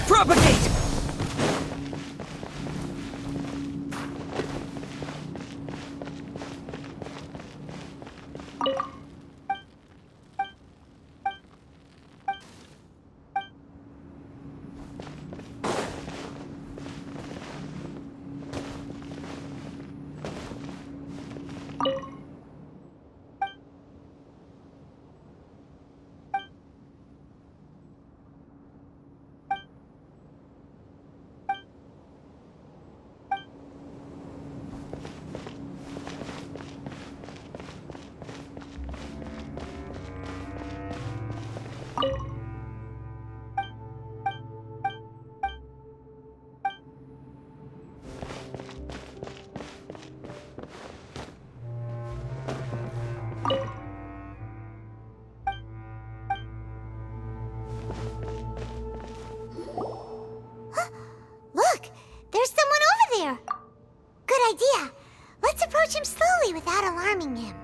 Propagate! Look! There's someone over there! Good idea. Let's approach him slowly without alarming him.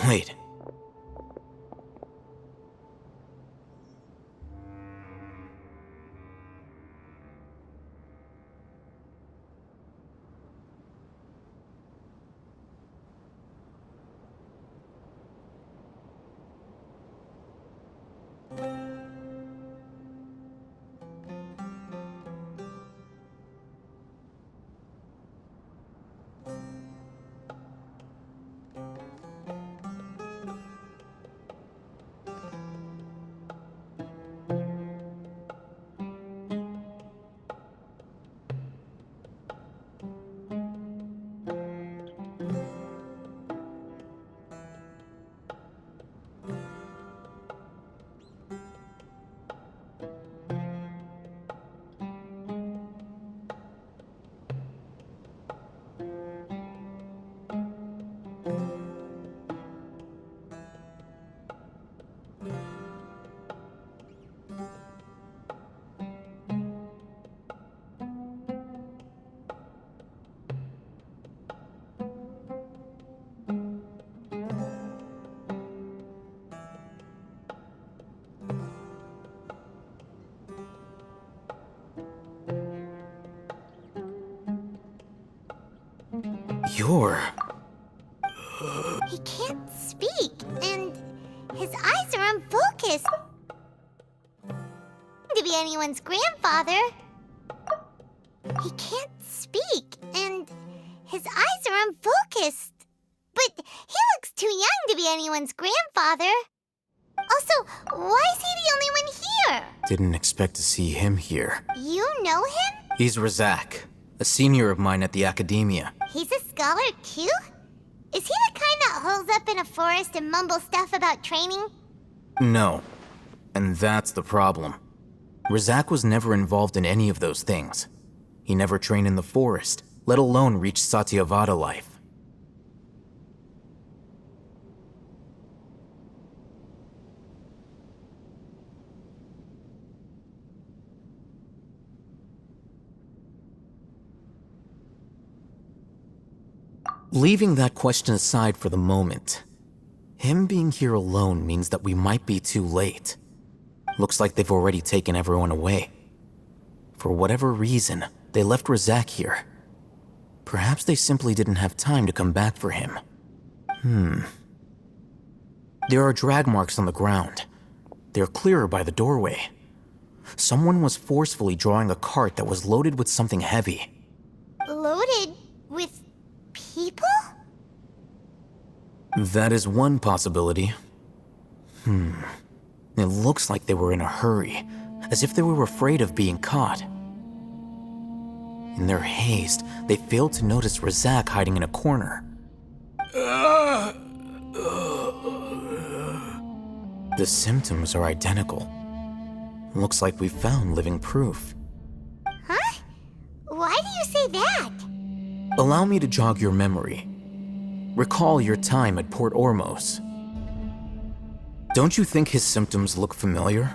Wait. You're... He can't speak, and his eyes are unfocused. To be anyone's grandfather. He can't speak, and his eyes are unfocused. But he looks too young to be anyone's grandfather. Also, why is he the only one here? Didn't expect to see him here. You know him? He's Razak, a senior of mine at the academia. He's a scholar too? Is he the kind that holes up in a forest and mumbles stuff about training? No. And that's the problem. Razak was never involved in any of those things. He never trained in the forest, let alone reach Satyavada life. Leaving that question aside for the moment, him being here alone means that we might be too late. Looks like they've already taken everyone away. For whatever reason, they left Razak here. Perhaps they simply didn't have time to come back for him. There are drag marks on the ground. They're clearer by the doorway. Someone was forcefully drawing a cart that was loaded with something heavy. Loaded with people? That is one possibility. It looks like they were in a hurry, as if they were afraid of being caught. In their haste, they failed to notice Razak hiding in a corner. The symptoms are identical. Looks like we found living proof. Huh? Why do you say that? Allow me to jog your memory. Recall your time at Port Ormos. Don't you think his symptoms look familiar?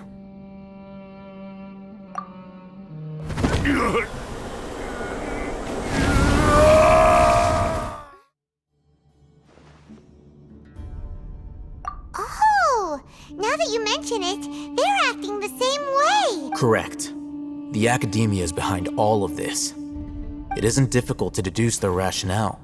now that you mention it, they're acting the same way. Correct. The academia is behind all of this. It isn't difficult to deduce their rationale.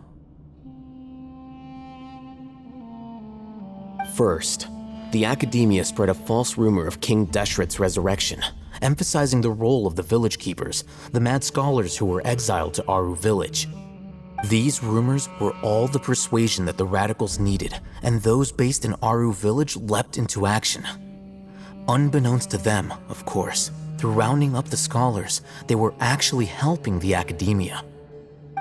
First, the academia spread a false rumor of King Deshret's resurrection, emphasizing the role of the village keepers, the mad scholars who were exiled to Aru village. These rumors were all the persuasion that the radicals needed, and those based in Aru village leapt into action. Unbeknownst to them, of course, through rounding up the scholars, they were actually helping the academia.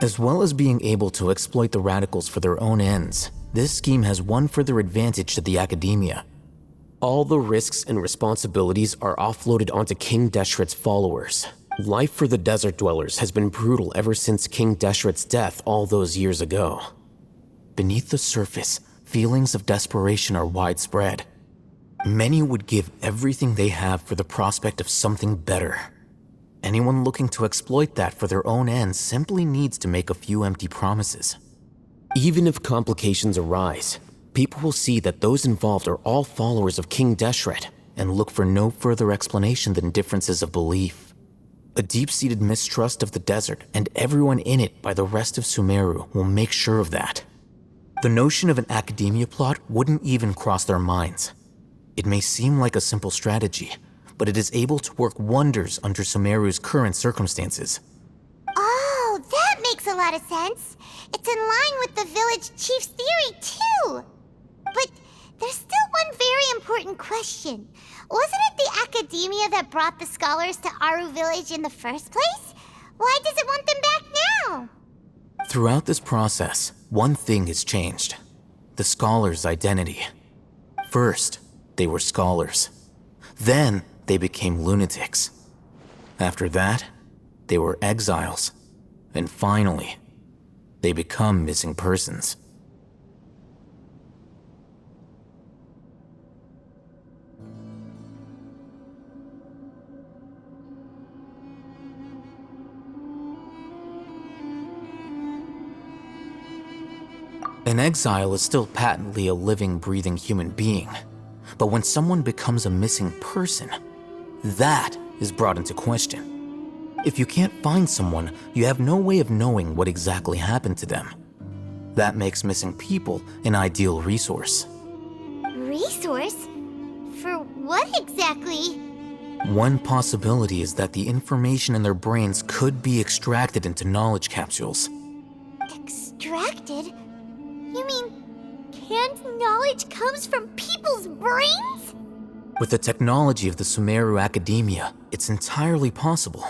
As well as being able to exploit the radicals for their own ends, this scheme has one further advantage to the academia. All the risks and responsibilities are offloaded onto King Deshret's followers. Life for the desert dwellers has been brutal ever since King Deshret's death all those years ago. Beneath the surface, feelings of desperation are widespread. Many would give everything they have for the prospect of something better. Anyone looking to exploit that for their own ends simply needs to make a few empty promises. Even if complications arise, people will see that those involved are all followers of King Deshret and look for no further explanation than differences of belief. A deep-seated mistrust of the desert and everyone in it by the rest of Sumeru will make sure of that. The notion of an academia plot wouldn't even cross their minds. It may seem like a simple strategy, but it is able to work wonders under Sumeru's current circumstances. Oh, that makes a lot of sense. It's in line with the village chief's theory, too. But there's still one very important question. Wasn't it the academia that brought the scholars to Aru village in the first place? Why does it want them back now? Throughout this process, one thing has changed: the scholars' identity. First, they were scholars. Then, they became lunatics. After that, they were exiles. And finally, they become missing persons. An exile is still patently a living, breathing human being. But when someone becomes a missing person, that is brought into question. If you can't find someone, you have no way of knowing what exactly happened to them. That makes missing people an ideal resource. Resource? For what exactly? One possibility is that the information in their brains could be extracted into knowledge capsules. Extracted? You mean canned knowledge comes from people's brains? With the technology of the Sumeru Academia, it's entirely possible.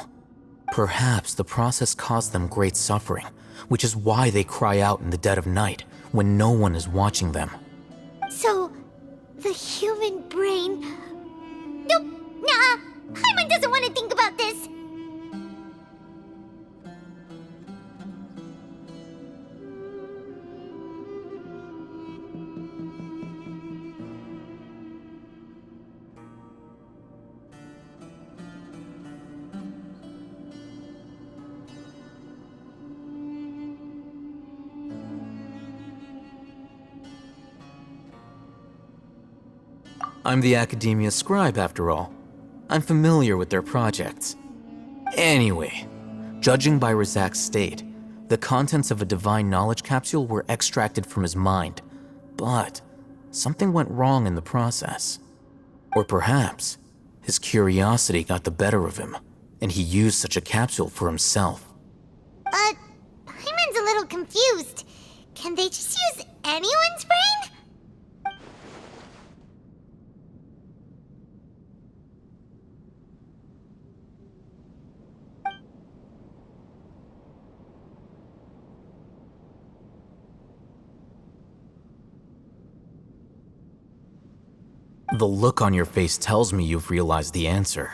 Perhaps the process caused them great suffering, which is why they cry out in the dead of night when no one is watching them. So, the human brain... Nope, nah, Paimon doesn't want to think about this. I'm the Academia scribe, after all. I'm familiar with their projects. Anyway, judging by Razak's state, the contents of a divine knowledge capsule were extracted from his mind, but something went wrong in the process. Or perhaps his curiosity got the better of him, and he used such a capsule for himself. But Paimon's a little confused. Can they just use anyone's brain? The look on your face tells me you've realized the answer.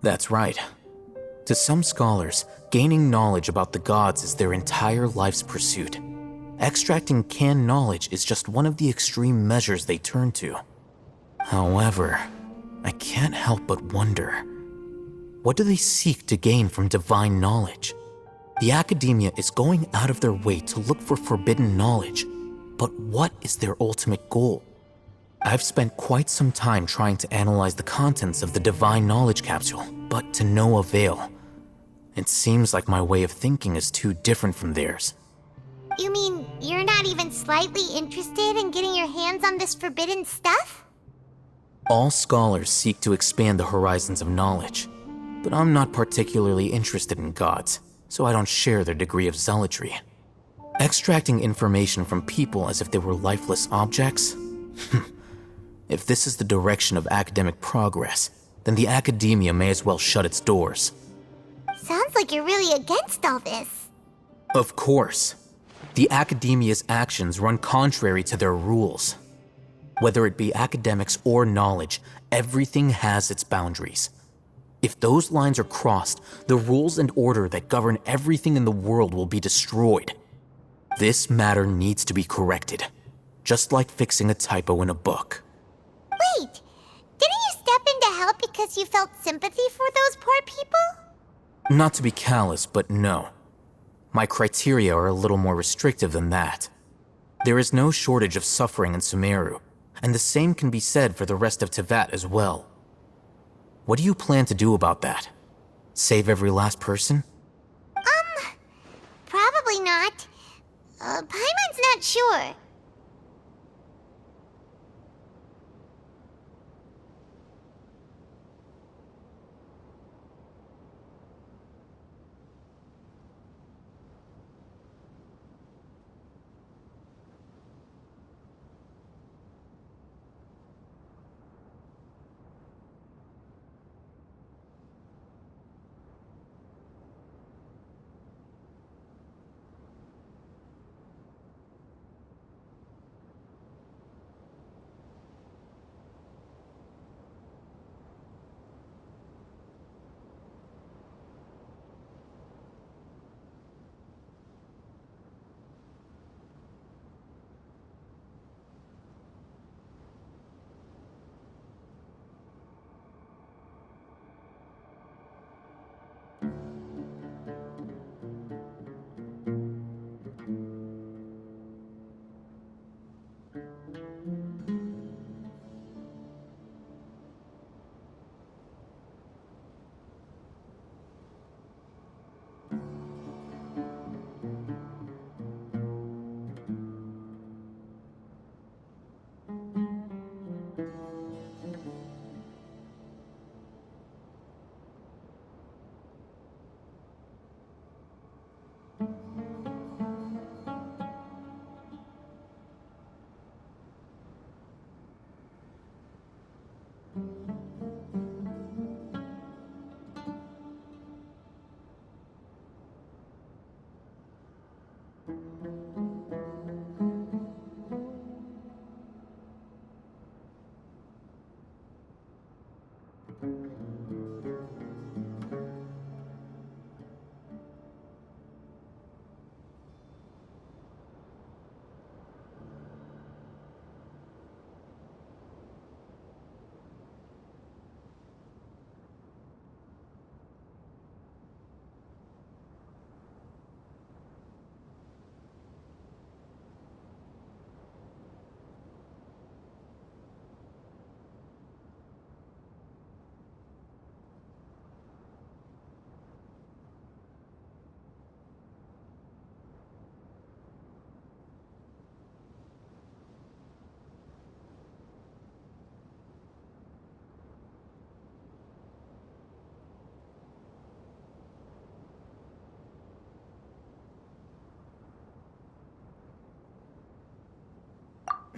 That's right. To some scholars, gaining knowledge about the gods is their entire life's pursuit. Extracting canned knowledge is just one of the extreme measures they turn to. However, I can't help but wonder, what do they seek to gain from divine knowledge? The academia is going out of their way to look for forbidden knowledge, but what is their ultimate goal? I've spent quite some time trying to analyze the contents of the divine knowledge capsule, but to no avail. It seems like my way of thinking is too different from theirs. You mean you're not even slightly interested in getting your hands on this forbidden stuff? All scholars seek to expand the horizons of knowledge, but I'm not particularly interested in gods, so I don't share their degree of zealotry. Extracting information from people as if they were lifeless objects? If this is the direction of academic progress, then the academia may as well shut its doors. Sounds like you're really against all this. Of course. The academia's actions run contrary to their rules. Whether it be academics or knowledge, everything has its boundaries. If those lines are crossed, the rules and order that govern everything in the world will be destroyed. This matter needs to be corrected, just like fixing a typo in a book. Wait, didn't you step in to help because you felt sympathy for those poor people? Not to be callous, but no. My criteria are a little more restrictive than that. There is no shortage of suffering in Sumeru, and the same can be said for the rest of Teyvat as well. What do you plan to do about that? Save every last person? Probably not. Paimon's not sure.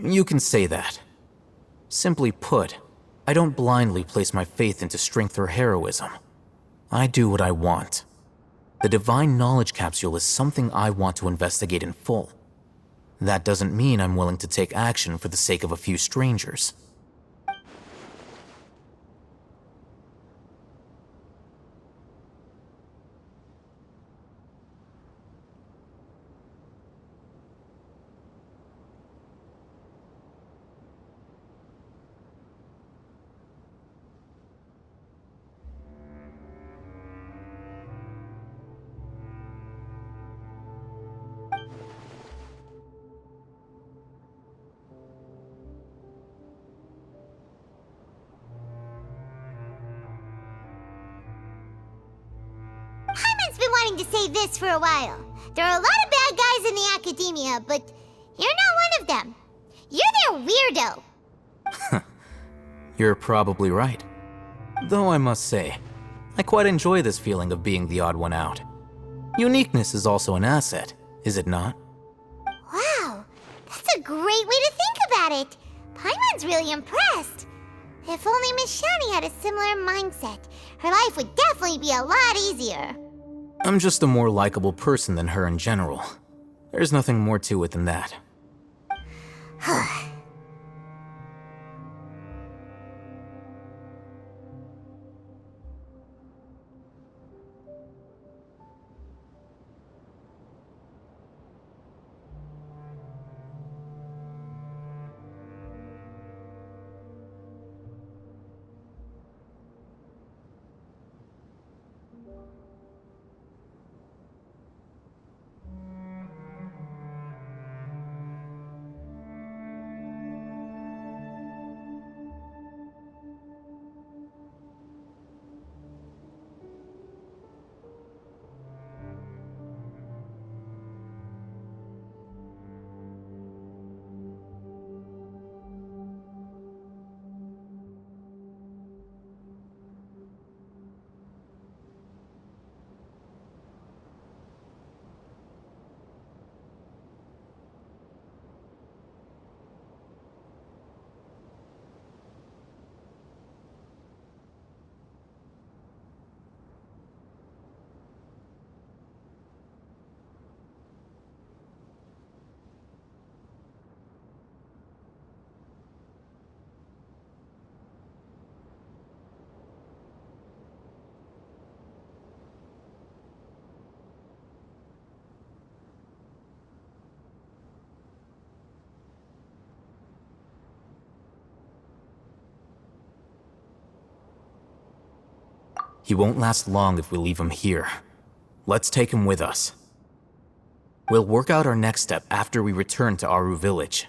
You can say that. Simply put, I don't blindly place my faith into strength or heroism. I do what I want. The Divine Knowledge Capsule is something I want to investigate in full. That doesn't mean I'm willing to take action for the sake of a few strangers. Paimon's been wanting to say this for a while. There are a lot of bad guys in the academia, but you're not one of them. You're their weirdo. You're probably right. Though I must say, I quite enjoy this feeling of being the odd one out. Uniqueness is also an asset, is it not? Wow, that's a great way to think about it. Paimon's really impressed. If only Miss Shani had a similar mindset, her life would definitely be a lot easier. I'm just a more likable person than her in general. There's nothing more to it than that. He won't last long if we leave him here. Let's take him with us. We'll work out our next step after we return to Aru Village.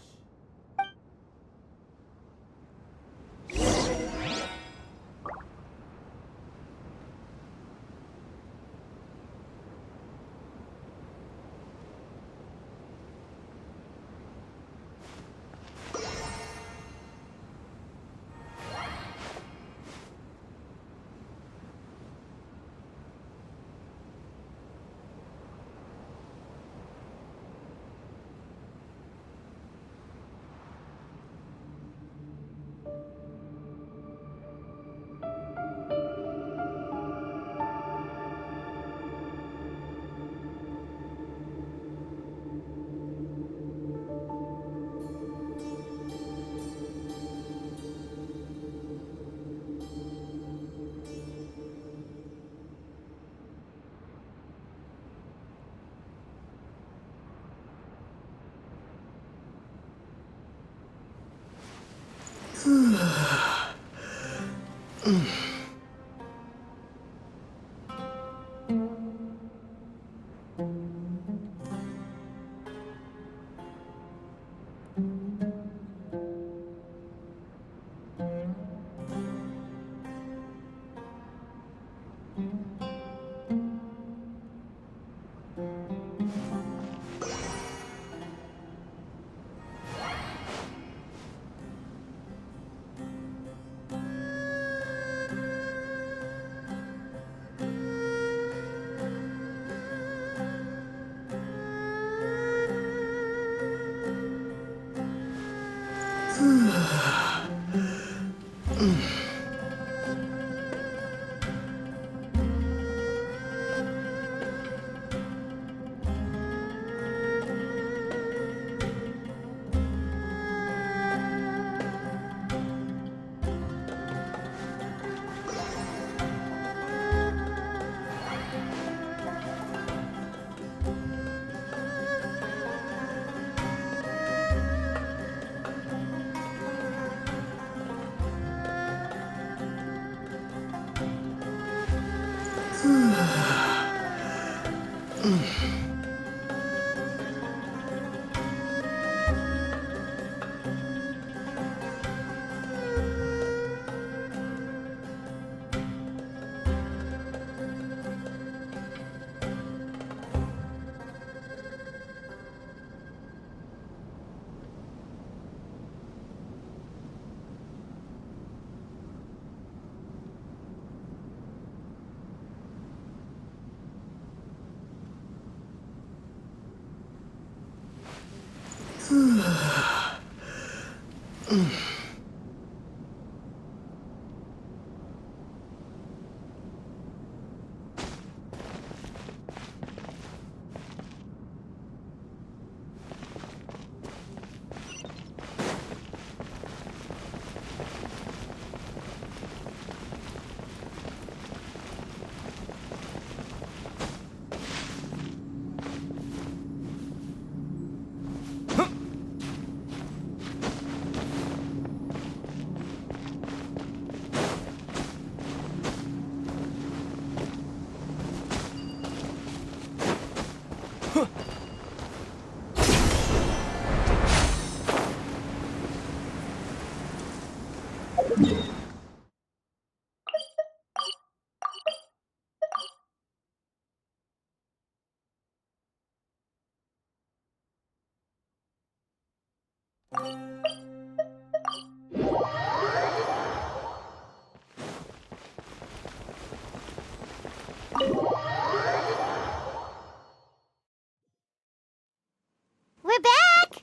We're back!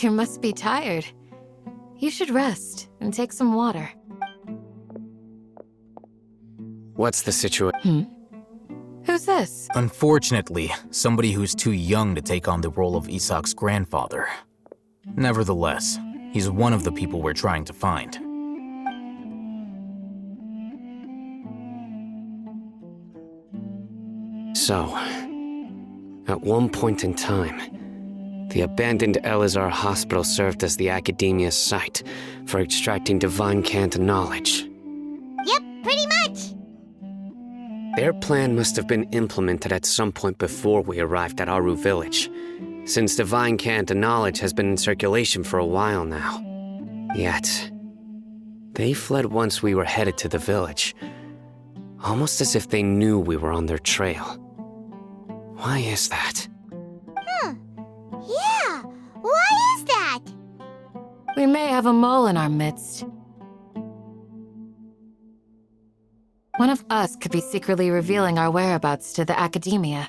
You must be tired. You should rest and take some water. What's the situation? Who's this? Unfortunately, somebody who's too young to take on the role of Isak's grandfather. Nevertheless, he's one of the people we're trying to find. So, at one point in time, the abandoned Elazar Hospital served as the Academia's site for extracting divine cant knowledge. Yep, pretty much. Their plan must have been implemented at some point before we arrived at Aru Village, since divine cant knowledge has been in circulation for a while now. Yet, they fled once we were headed to the village, almost as if they knew we were on their trail. Why is that? Yeah, why is that? We may have a mole in our midst. One of us could be secretly revealing our whereabouts to the Academia.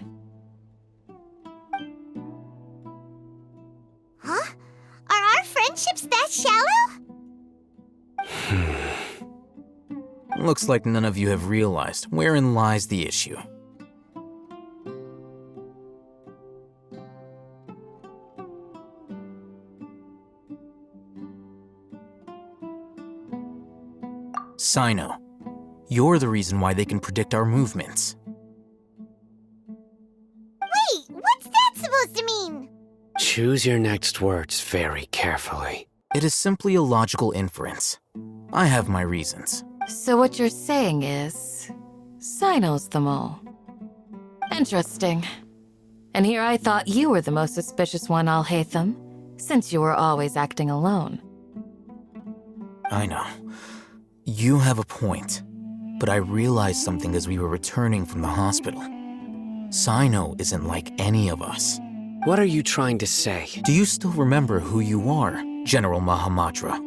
Huh? Are our friendships that shallow? Looks like none of you have realized wherein lies the issue. Sino, you're the reason why they can predict our movements. Wait, what's that supposed to mean? Choose your next words very carefully. It is simply a logical inference. I have my reasons. So what you're saying is, Sino's the mole. Interesting. And here I thought you were the most suspicious one, Alhaitham, since you were always acting alone. I know. You have a point, but I realized something as we were returning from the hospital. Sino isn't like any of us. What are you trying to say? Do you still remember who you are, General Mahamatra?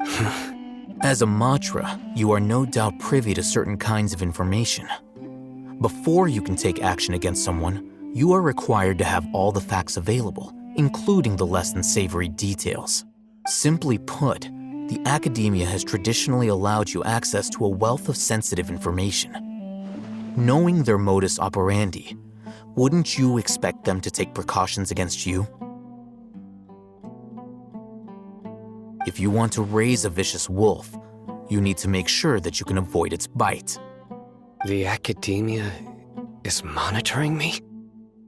As a Matra, you are no doubt privy to certain kinds of information. Before you can take action against someone, you are required to have all the facts available, including the less than savory details. Simply put, the Academia has traditionally allowed you access to a wealth of sensitive information. Knowing their modus operandi, wouldn't you expect them to take precautions against you? If you want to raise a vicious wolf, you need to make sure that you can avoid its bite. The Academia is monitoring me?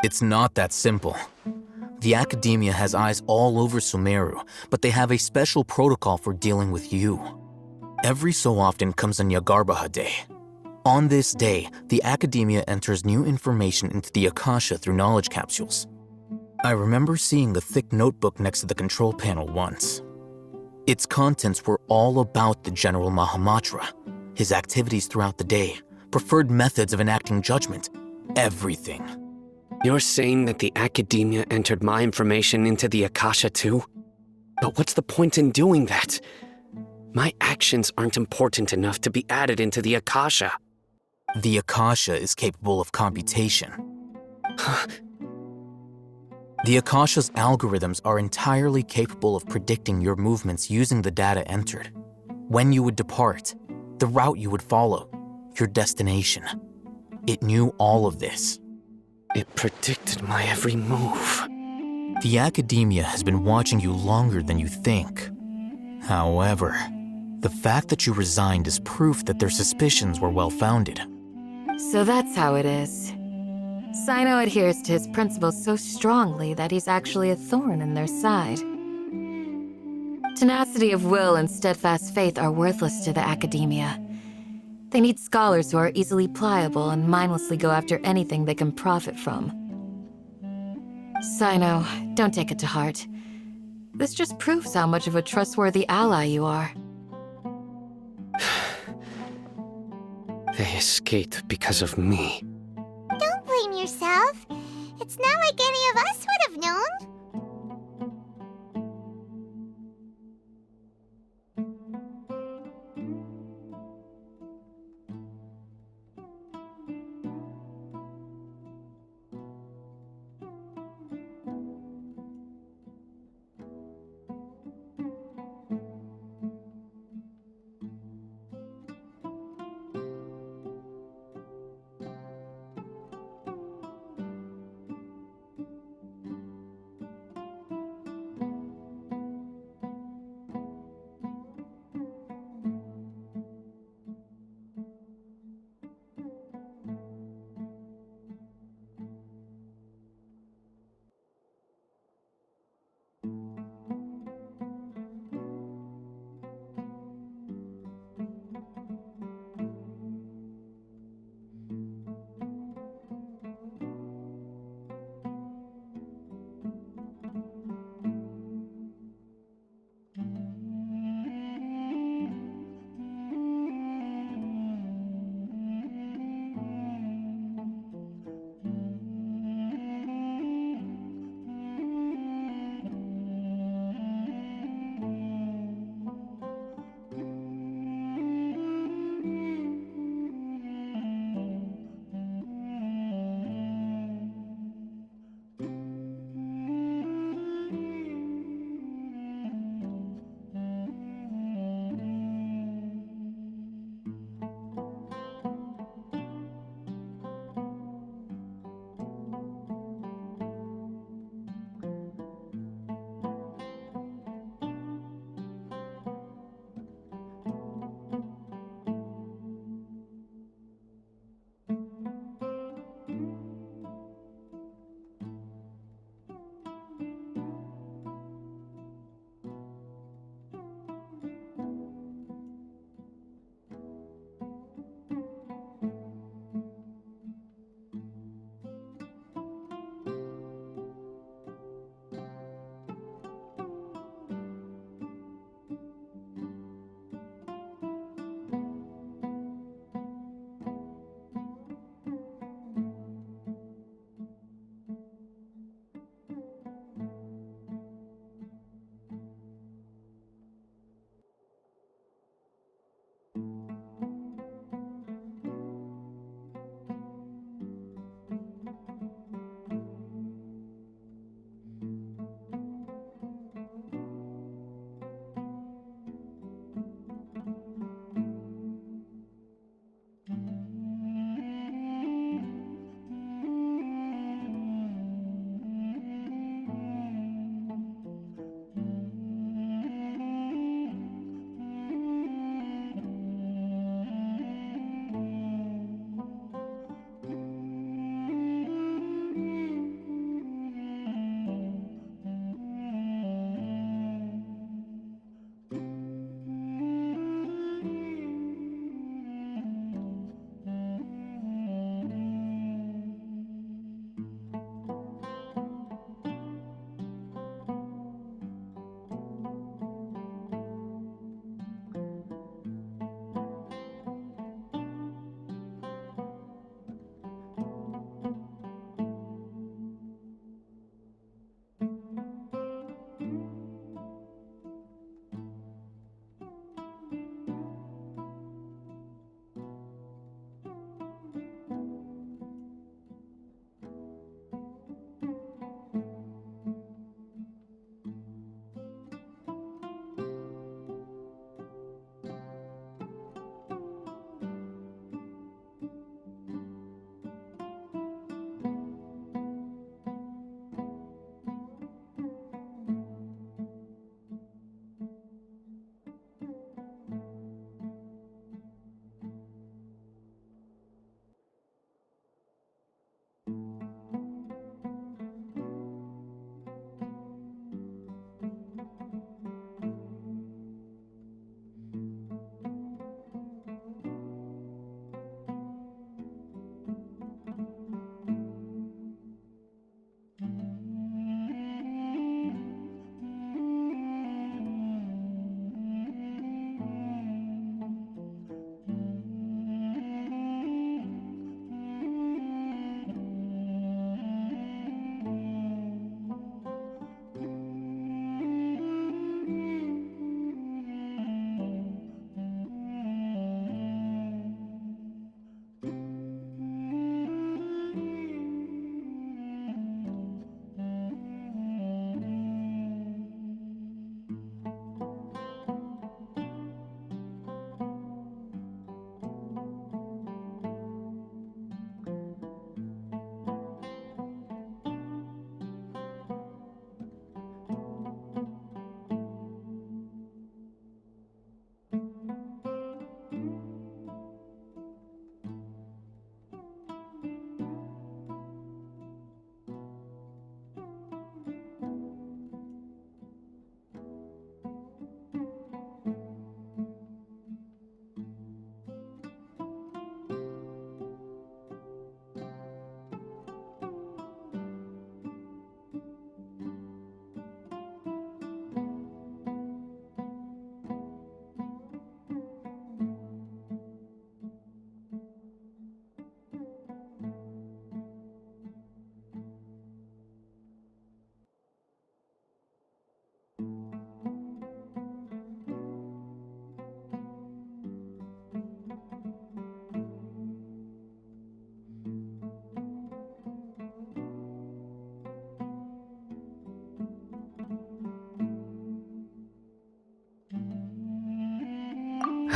It's not that simple. The Academia has eyes all over Sumeru, but they have a special protocol for dealing with you. Every so often comes a Nyagarbaha Day. On this day, the Academia enters new information into the Akasha through knowledge capsules. I remember seeing the thick notebook next to the control panel once. Its contents were all about the General Mahamatra, his activities throughout the day, preferred methods of enacting judgment, everything. You're saying that the Academia entered my information into the Akasha too? But what's the point in doing that? My actions aren't important enough to be added into the Akasha. The Akasha is capable of computation. The Akasha's algorithms are entirely capable of predicting your movements using the data entered. When you would depart, the route you would follow, your destination. It knew all of this. It predicted my every move. The Academia has been watching you longer than you think. However, the fact that you resigned is proof that their suspicions were well-founded. So that's how it is. Sino adheres to his principles so strongly that he's actually a thorn in their side. Tenacity of will and steadfast faith are worthless to the Academia. They need scholars who are easily pliable and mindlessly go after anything they can profit from. Sino, don't take it to heart. This just proves how much of a trustworthy ally you are. They escaped because of me. Don't blame yourself. It's not like any of us would have known.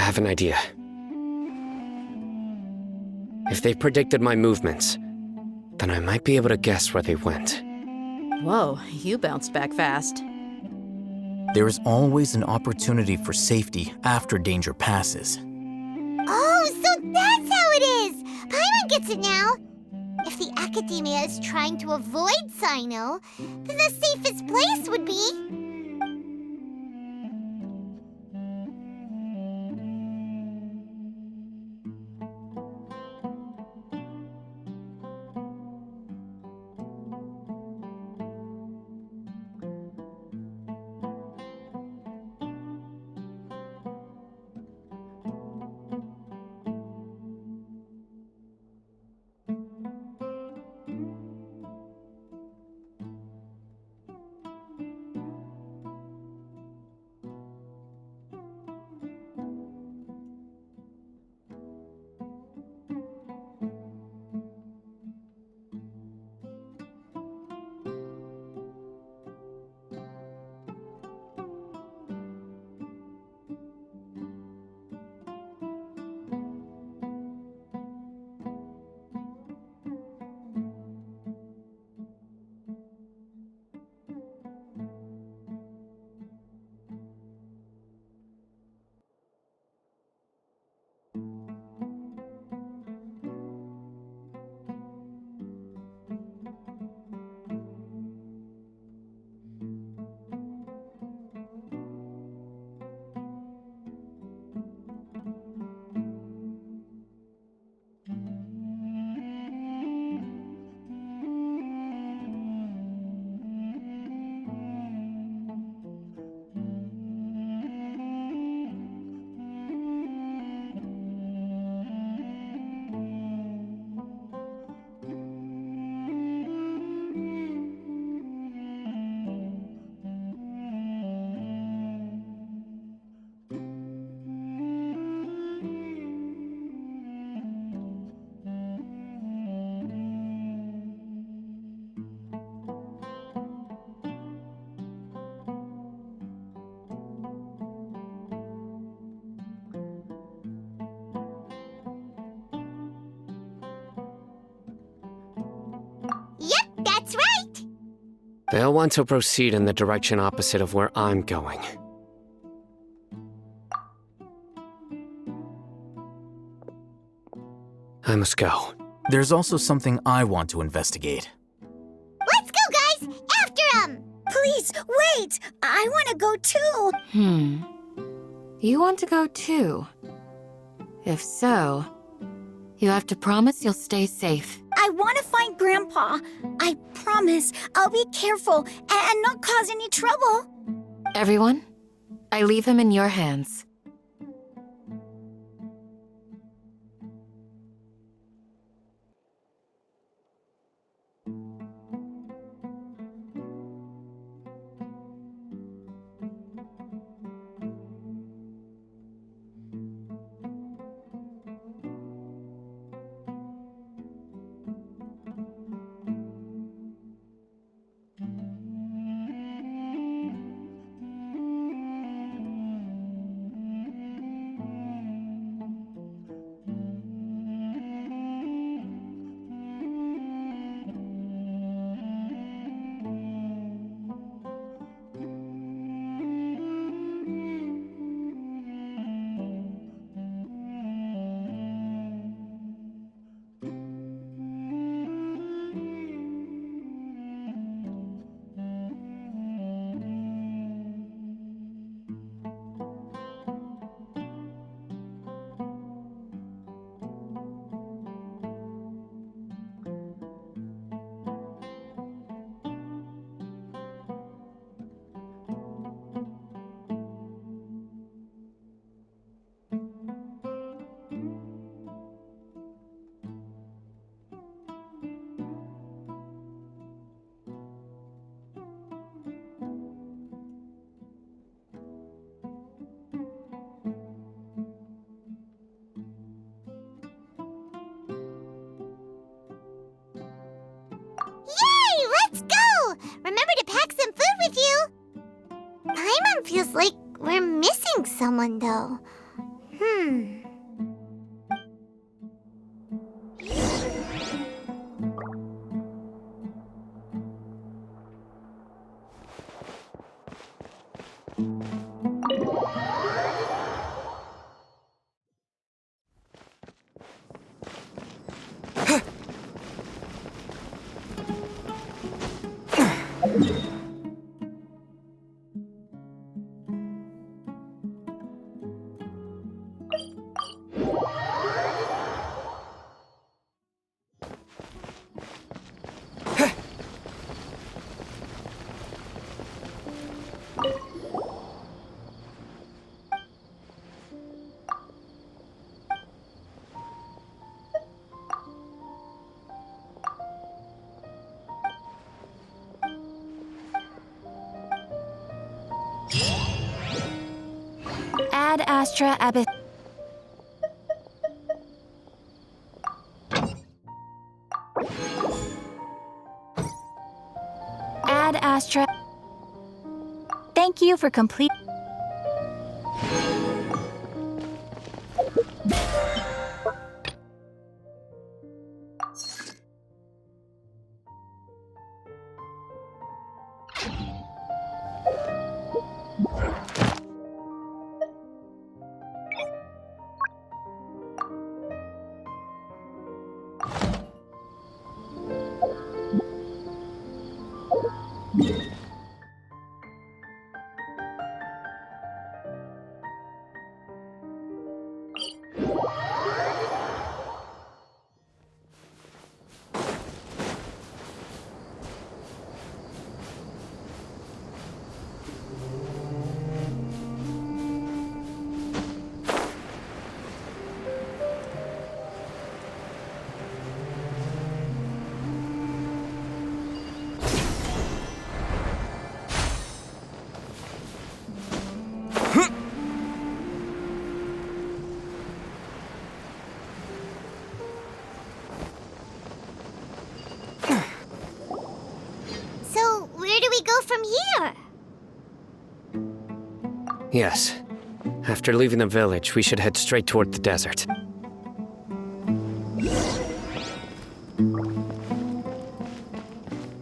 have an idea. If they predicted my movements, then I might be able to guess where they went. Whoa, you bounced back fast. There is always an opportunity for safety after danger passes. Oh, so that's how it is! Paimon gets it now! If the Academia is trying to avoid Sino, then the safest place would be... Yep, that's right! They'll want to proceed in the direction opposite of where I'm going. I must go. There's also something I want to investigate. Let's go, guys! After him! Please, wait! I want to go too! You want to go too? If so, you have to promise you'll stay safe. I want to find Grandpa. I promise I'll be careful and not cause any trouble. Everyone, I leave him in your hands. Yay! Let's go! Remember to pack some food with you! Paimon feels like we're missing someone, though. Ad Astra Abyss. Ad Astra. Thank you for complete. So, where do we go from here? Yes. After leaving the village, we should head straight toward the desert.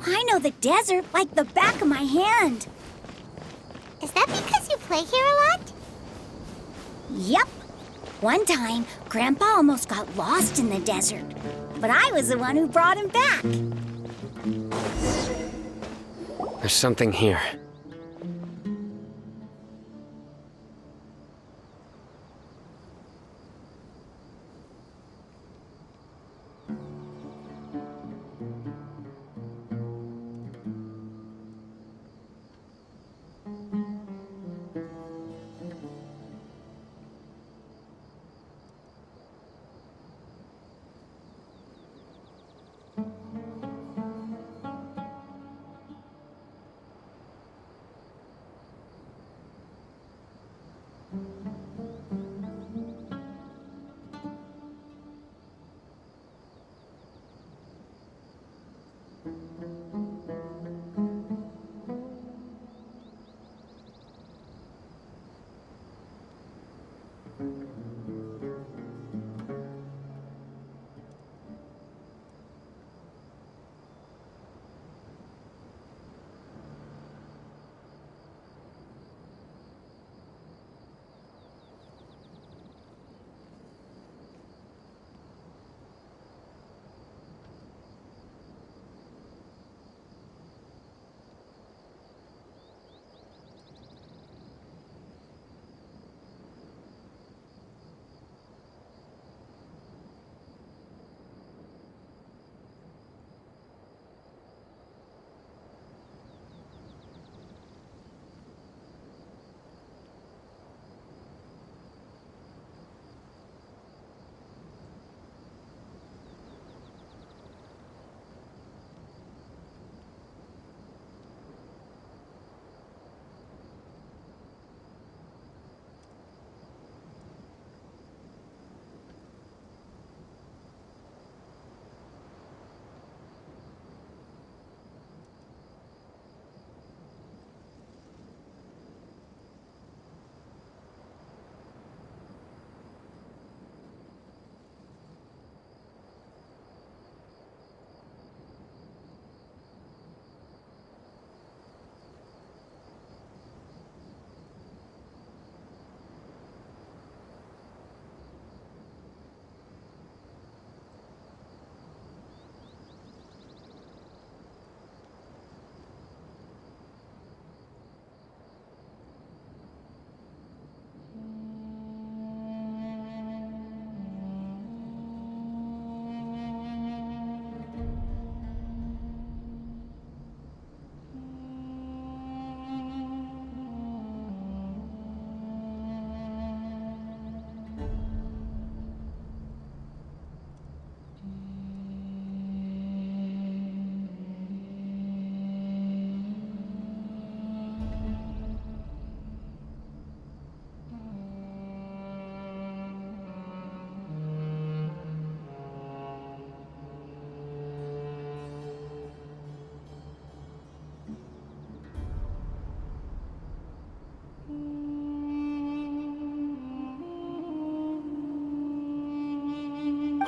I know the desert like the back of my hand. Is that because you play here a lot? Yep. One time, Grandpa almost got lost in the desert, but I was the one who brought him back. There's something here.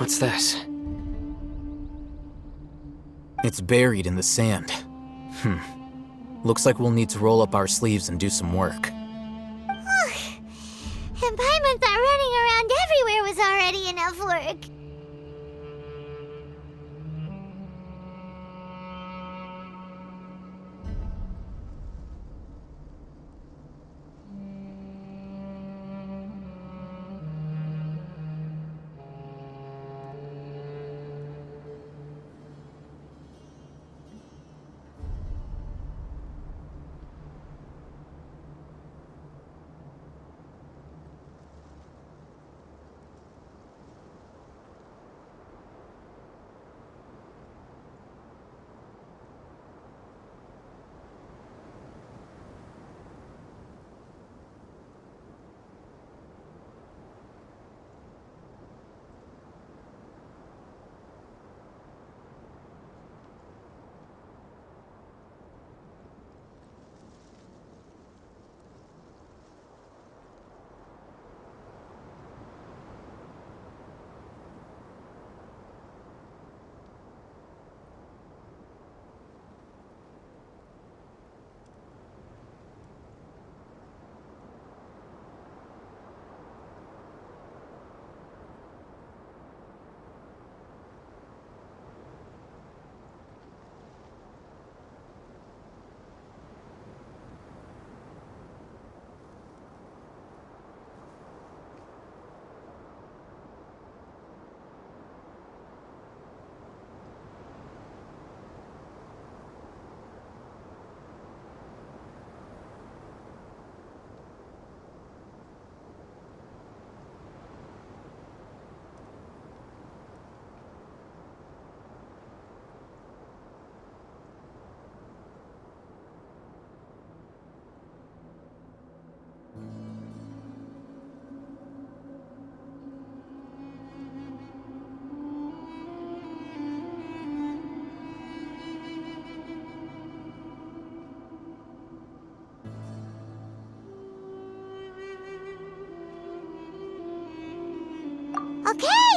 What's this? It's buried in the sand. Looks like we'll need to roll up our sleeves and do some work. And Paimon thought running around everywhere was already enough work.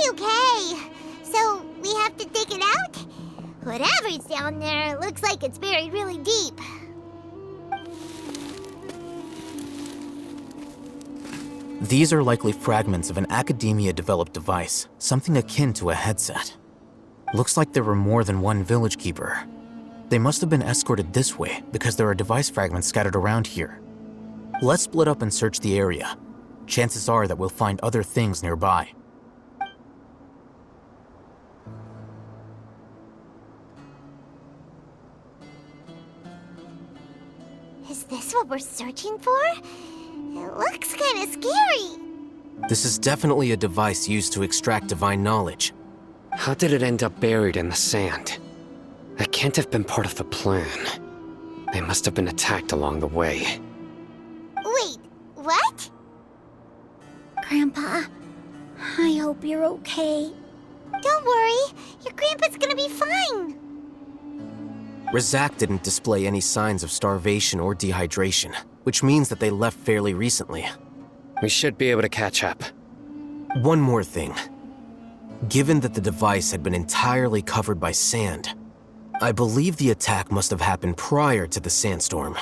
Okay. So, we have to dig it out? Whatever's down there looks like it's buried really deep. These are likely fragments of an academia-developed device, something akin to a headset. Looks like there were more than one village keeper. They must have been escorted this way because there are device fragments scattered around here. Let's split up and search the area. Chances are that we'll find other things nearby. Is this what we're searching for? It looks kind of scary. This is definitely a device used to extract divine knowledge. How did it end up buried in the sand? That can't have been part of the plan. They must have been attacked along the way. Wait, what? Grandpa, I hope you're okay. Don't worry, your grandpa's gonna be fine. Razak didn't display any signs of starvation or dehydration, which means that they left fairly recently. We should be able to catch up. One more thing. Given that the device had been entirely covered by sand, I believe the attack must have happened prior to the sandstorm.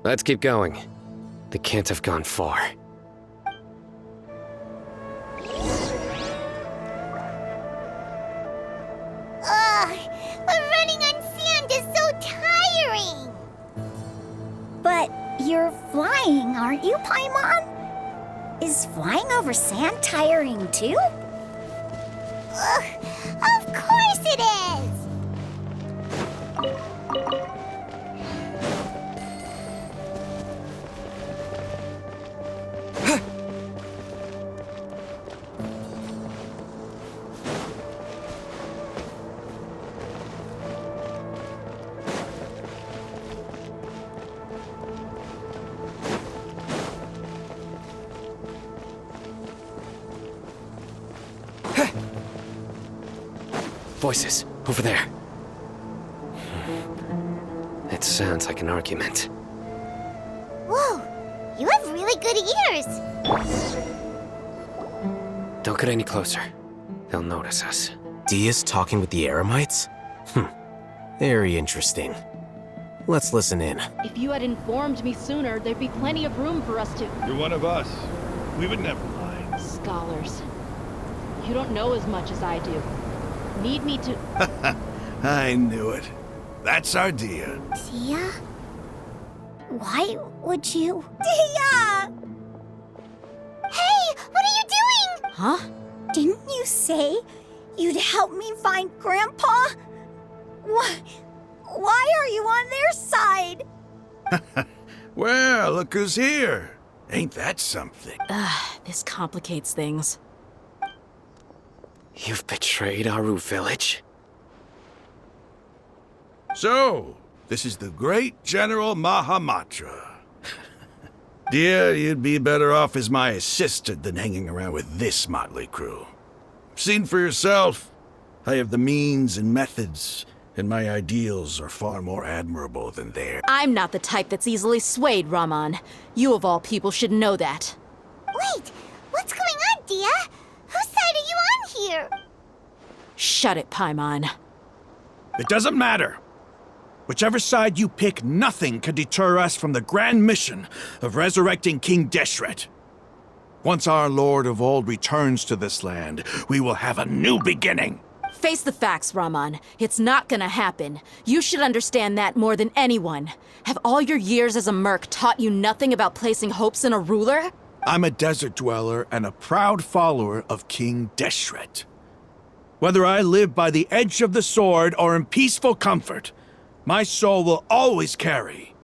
Let's keep going. They can't have gone far. Ugh, but running on sand is so tiring. But you're flying, aren't you, Paimon? Is flying over sand tiring too? Ugh, of course it is. Voices, over there. It sounds like an argument. Whoa, you have really good ears. Don't get any closer. They'll notice us. Dia's talking with the Eremites? Very interesting. Let's listen in. If you had informed me sooner, there'd be plenty of room for us to... You're one of us. We would never lie. Scholars. You don't know as much as I do. Need me to... I knew it. That's our Dia. Dia? Why would you? Dia! Hey, what are you doing? Huh? Didn't you say you'd help me find Grandpa? Why are you on their side? Well, look who's here. Ain't that something? This complicates things. You've betrayed Aru Village? So, this is the great General Mahamatra. Dia, you'd be better off as my assistant than hanging around with this motley crew. Seen for yourself. I have the means and methods, and my ideals are far more admirable than theirs. I'm not the type that's easily swayed, Raman. You of all people should know that. Wait, what's going on, Dia? Whose side are you on here? Shut it, Paimon. It doesn't matter. Whichever side you pick, nothing can deter us from the grand mission of resurrecting King Deshret. Once our Lord of Old returns to this land, we will have a new beginning. Face the facts, Raman. It's not gonna happen. You should understand that more than anyone. Have all your years as a merc taught you nothing about placing hopes in a ruler? I'm a desert dweller and a proud follower of King Deshret. Whether I live by the edge of the sword or in peaceful comfort, my soul will always carry